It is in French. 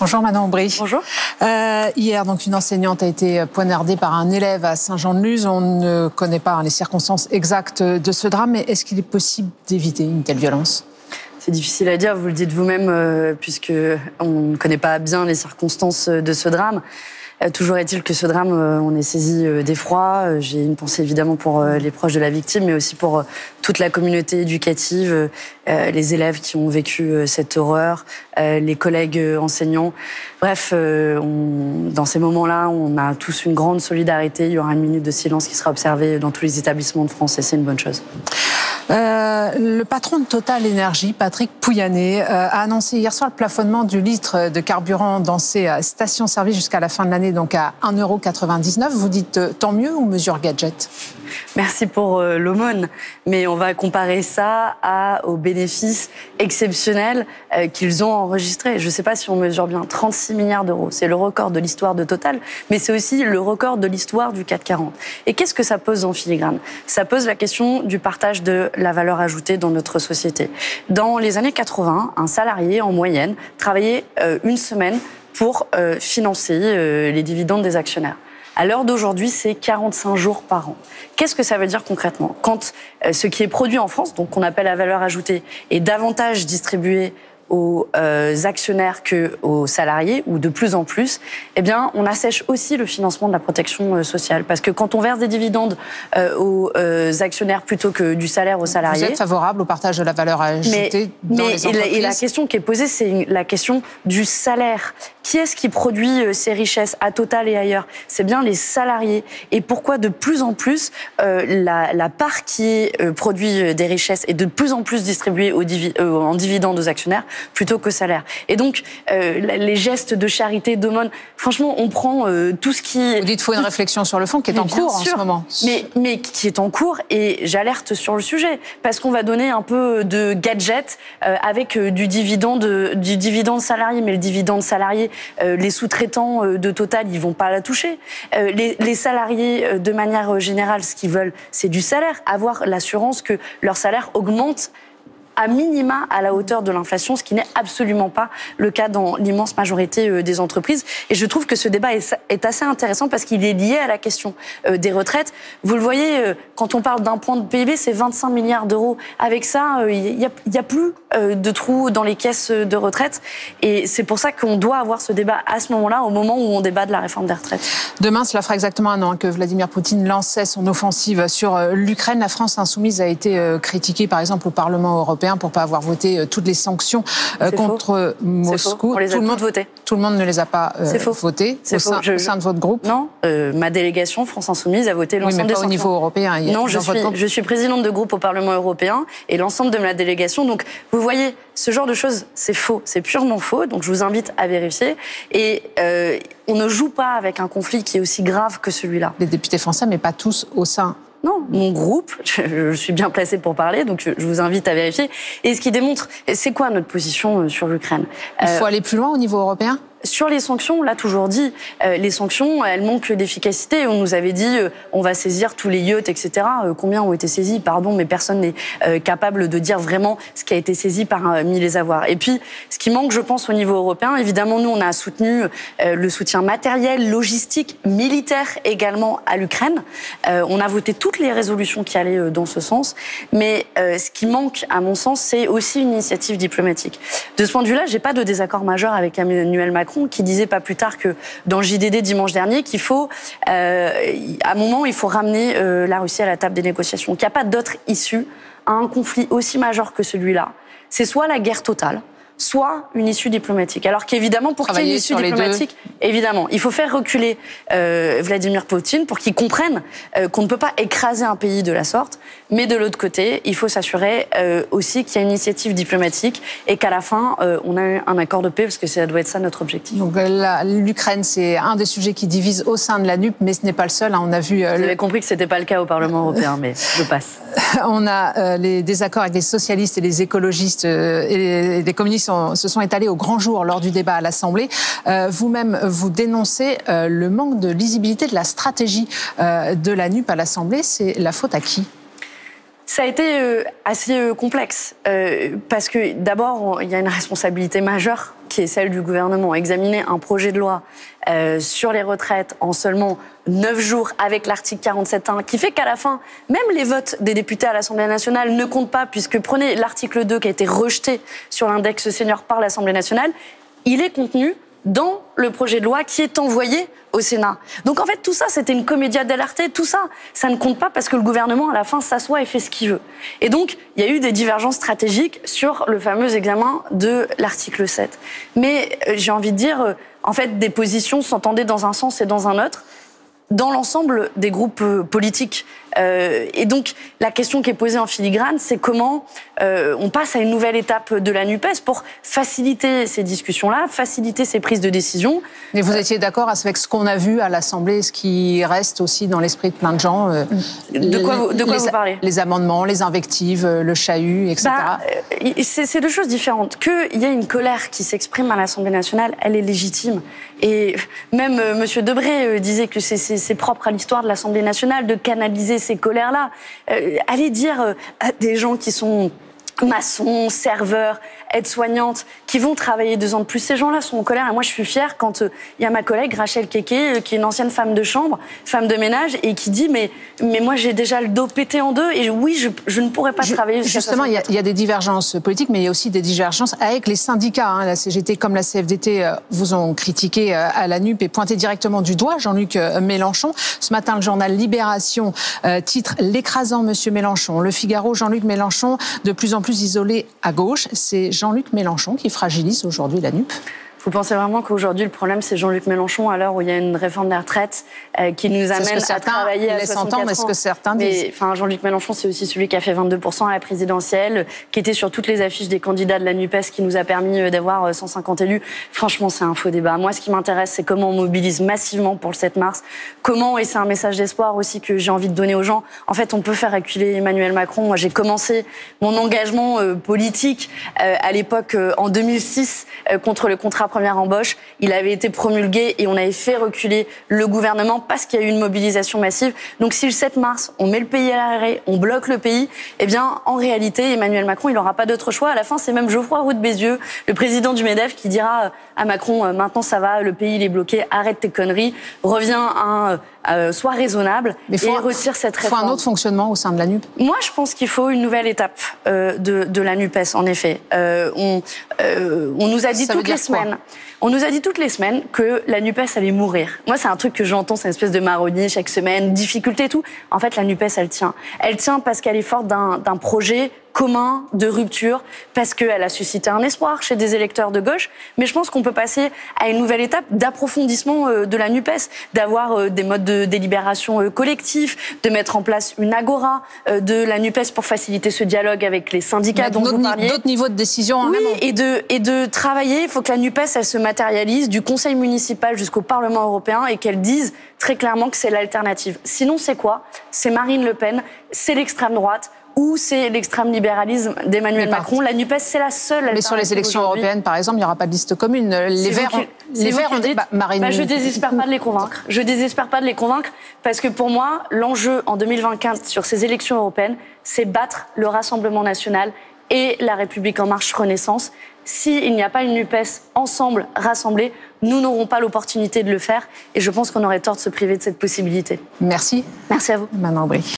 Bonjour Manon Aubry. Bonjour. Hier, donc, une enseignante a été poignardée par un élève à Saint-Jean-de-Luz. On ne connaît pas les circonstances exactes de ce drame, mais est-ce qu'il est possible d'éviter une telle violence ? C'est difficile à dire, vous le dites vous-même, puisque on ne connaît pas bien les circonstances de ce drame. Toujours est-il que ce drame, on est saisi d'effroi. J'ai une pensée évidemment pour les proches de la victime, mais aussi pour toute la communauté éducative, les élèves qui ont vécu cette horreur, les collègues enseignants. Bref, dans ces moments-là, on a tous une grande solidarité. Il y aura une minute de silence qui sera observée dans tous les établissements de France et c'est une bonne chose. Le patron de Total Énergie, Patrick Pouyanné, a annoncé hier soir le plafonnement du litre de carburant dans ses stations-service jusqu'à la fin de l'année, donc à 1,99 €. Vous dites tant mieux ou mesure gadget ? Merci pour l'aumône, mais on va comparer ça aux bénéfices exceptionnels qu'ils ont enregistrés. Je ne sais pas si on mesure bien, 36 milliards d'euros. C'est le record de l'histoire de Total, mais c'est aussi le record de l'histoire du CAC 40. Et qu'est-ce que ça pose en filigrane ? Ça pose la question du partage de la valeur ajoutée dans notre société. Dans les années 80, un salarié, en moyenne, travaillait une semaine pour financer les dividendes des actionnaires. À l'heure d'aujourd'hui, c'est 45 jours par an. Qu'est-ce que ça veut dire concrètement ? Quand ce qui est produit en France, donc qu'on appelle la valeur ajoutée, est davantage distribué aux actionnaires qu'aux salariés, ou de plus en plus, eh bien, on assèche aussi le financement de la protection sociale. Parce que quand on verse des dividendes aux actionnaires plutôt que du salaire aux salariés... Vous êtes favorable au partage de la valeur ajoutée dans les entreprises ? Et la question qui est posée, c'est la question du salaire. Qui est-ce qui produit ces richesses à Total et ailleurs ? C'est bien les salariés. Et pourquoi de plus en plus, la part qui produit des richesses est de plus en plus distribuée en dividendes aux actionnaires plutôt qu'au salaire. Et donc, les gestes de charité, d'aumône, franchement, on prend tout ce qui... Vous dites qu'il faut une réflexion sur le fond qui est en cours en ce moment. Mais qui est en cours, et j'alerte sur le sujet, parce qu'on va donner un peu de gadget avec du dividende salarié. Mais le dividende salarié, les sous-traitants de Total, ils vont pas la toucher. Les salariés, de manière générale, ce qu'ils veulent, c'est du salaire, avoir l'assurance que leur salaire augmente à minima à la hauteur de l'inflation, ce qui n'est absolument pas le cas dans l'immense majorité des entreprises. Et je trouve que ce débat est assez intéressant parce qu'il est lié à la question des retraites. Vous le voyez, quand on parle d'un point de PIB, c'est 25 milliards d'euros. Avec ça, il y a plus de trous dans les caisses de retraite. Et c'est pour ça qu'on doit avoir ce débat à ce moment-là, au moment où on débat de la réforme des retraites. Demain, cela fera exactement un an que Vladimir Poutine lançait son offensive sur l'Ukraine. La France insoumise a été critiquée, par exemple, au Parlement européen pour ne pas avoir voté toutes les sanctions contre Moscou. On les a toutes votées. Tout le monde ne les a pas votées au sein de votre groupe. Non, ma délégation France Insoumise a voté l'ensemble des sanctions. Oui, mais pas au niveau européen. Non, je suis présidente de groupe au Parlement européen et l'ensemble de ma délégation. Donc, vous voyez, ce genre de choses, c'est faux, c'est purement faux. Donc, je vous invite à vérifier. Et on ne joue pas avec un conflit qui est aussi grave que celui-là. Les députés français, mais pas tous au sein. Non, mon groupe, je suis bien placée pour parler, donc je vous invite à vérifier. Et ce qui démontre, c'est quoi notre position sur l'Ukraine ? Il faut aller plus loin au niveau européen ? Sur les sanctions, on l'a toujours dit, les sanctions, elles manquent d'efficacité. On nous avait dit, on va saisir tous les yachts, etc. Combien ont été saisis ? Pardon, mais personne n'est capable de dire vraiment ce qui a été saisi parmi les avoirs. Et puis, ce qui manque, je pense, au niveau européen, évidemment, nous, on a soutenu le soutien matériel, logistique, militaire également à l'Ukraine. On a voté toutes les résolutions qui allaient dans ce sens. Mais ce qui manque, à mon sens, c'est aussi une initiative diplomatique. De ce point de vue-là, j'ai pas de désaccord majeur avec Emmanuel Macron, qui disait pas plus tard que dans le JDD dimanche dernier qu'il faut, à un moment, il faut ramener la Russie à la table des négociations. Qu'il n'y a pas d'autre issue à un conflit aussi majeur que celui-là. C'est soit la guerre totale, soit une issue diplomatique. Alors qu'évidemment, pour qu'il y ait une issue diplomatique, évidemment, il faut faire reculer Vladimir Poutine pour qu'il comprenne qu'on ne peut pas écraser un pays de la sorte. Mais de l'autre côté, il faut s'assurer aussi qu'il y a une initiative diplomatique et qu'à la fin, on a un accord de paix, parce que ça doit être ça notre objectif. Donc l'Ukraine, c'est un des sujets qui divise au sein de la NUP, mais ce n'est pas le seul. On a vu. Vous avez compris que ce n'était pas le cas au Parlement européen, mais je passe. On a les désaccords avec les socialistes et les écologistes et les communistes se sont étalés au grand jour lors du débat à l'Assemblée. Vous-même, vous dénoncez le manque de lisibilité de la stratégie de la NUP à l'Assemblée. C'est la faute à qui ? Ça a été assez complexe, parce que d'abord, il y a une responsabilité majeure qui qui est celle du gouvernement, examiner un projet de loi sur les retraites en seulement 9 jours avec l'article 47.1, qui fait qu'à la fin, même les votes des députés à l'Assemblée nationale ne comptent pas, puisque prenez l'article 2 qui a été rejeté sur l'index senior par l'Assemblée nationale, il est contenu dans le projet de loi qui est envoyé au Sénat. Donc en fait, tout ça, c'était une commedia dell'arte. Tout ça, ça ne compte pas parce que le gouvernement, à la fin, s'assoit et fait ce qu'il veut. Et donc, il y a eu des divergences stratégiques sur le fameux examen de l'article 7. Mais j'ai envie de dire, en fait, des positions s'entendaient dans un sens et dans un autre, dans l'ensemble des groupes politiques. Et donc, la question qui est posée en filigrane, c'est comment on passe à une nouvelle étape de la NUPES pour faciliter ces discussions-là, faciliter ces prises de décision. Mais vous étiez d'accord avec ce qu'on a vu à l'Assemblée, ce qui reste aussi dans l'esprit de plein de gens De quoi vous parlez? Les amendements, les invectives, le chahut, etc. C'est deux choses différentes. Qu'il y ait une colère qui s'exprime à l'Assemblée nationale, elle est légitime. Et même M. Debré disait que c'est propre à l'histoire de l'Assemblée nationale de canaliser ces colères-là. Allez dire à des gens qui sont maçons, serveurs, aides-soignantes, qui vont travailler 2 ans de plus. Ces gens-là sont en colère. Et moi, je suis fière quand il y a ma collègue Rachel Keke, qui est une ancienne femme de chambre, femme de ménage, et qui dit mais moi, j'ai déjà le dos pété en deux, et oui, je ne pourrais pas travailler jusqu'à 64 ans. Justement, il y a des divergences politiques, mais il y a aussi des divergences avec les syndicats. La CGT comme la CFDT vous ont critiqué à la NUP et pointé directement du doigt Jean-Luc Mélenchon. Ce matin, le journal Libération titre « L'écrasant Monsieur Mélenchon ». Le Figaro, Jean-Luc Mélenchon, de plus en plus isolé à gauche. C'est Jean-Luc Mélenchon qui fragilise aujourd'hui la NUP. Vous pensez vraiment qu'aujourd'hui, le problème, c'est Jean-Luc Mélenchon, à l'heure où il y a une réforme des retraites qui nous amène à travailler à 64 ans? C'est ce que certains disent. Enfin, Jean-Luc Mélenchon, c'est aussi celui qui a fait 22% à la présidentielle, qui était sur toutes les affiches des candidats de la NUPES, qui nous a permis d'avoir 150 élus. Franchement, c'est un faux débat. Moi, ce qui m'intéresse, c'est comment on mobilise massivement pour le 7 mars. Comment, et c'est un message d'espoir aussi que j'ai envie de donner aux gens, en fait, on peut faire reculer Emmanuel Macron. Moi, j'ai commencé mon engagement politique à l'époque, en 2006, contre le contrat première embauche. Il avait été promulgué et on avait fait reculer le gouvernement parce qu'il y a eu une mobilisation massive. Donc si le 7 mars, on met le pays à l'arrêt, on bloque le pays, eh bien, en réalité, Emmanuel Macron, il n'aura pas d'autre choix. À la fin, c'est même Geoffroy Roux de Bézieux, le président du MEDEF, qui dira à Macron, maintenant ça va, le pays il est bloqué, arrête tes conneries, reviens sois raisonable et retire cette réforme. Il faut un autre fonctionnement au sein de la NUP. Moi, je pense qu'il faut une nouvelle étape de la NUPES, en effet. On nous a dit toutes les semaines. On nous a dit toutes les semaines que la NUPES allait mourir. Moi, c'est un truc que j'entends, c'est une espèce de marronnier chaque semaine, difficulté et tout. En fait, la NUPES, elle tient. Elle tient parce qu'elle est forte d'un projet commun de rupture, parce qu'elle a suscité un espoir chez des électeurs de gauche. Mais je pense qu'on peut passer à une nouvelle étape d'approfondissement de la NUPES, d'avoir des modes de délibération collectifs, de mettre en place une agora de la NUPES pour faciliter ce dialogue avec les syndicats dont vous parliez. D'autres niveaux de décision en amont. Et de travailler. Il faut que la NUPES, elle se matérialise du Conseil municipal jusqu'au Parlement européen et qu'elle dise très clairement que c'est l'alternative. Sinon, c'est quoi? C'est Marine Le Pen, c'est l'extrême droite, ou c'est l'extrême libéralisme d'Emmanuel Macron. La NUPES, c'est la seule alternative. Mais sur les élections européennes, par exemple, il n'y aura pas de liste commune. Les Verts ont dit... je désespère pas de les convaincre. Je désespère pas de les convaincre parce que pour moi, l'enjeu en 2024 sur ces élections européennes, c'est battre le Rassemblement national et la République en marche Renaissance. S'il n'y a pas une NUPES ensemble, rassemblée, nous n'aurons pas l'opportunité de le faire. Et je pense qu'on aurait tort de se priver de cette possibilité. Merci. Merci à vous. Manon Aubry.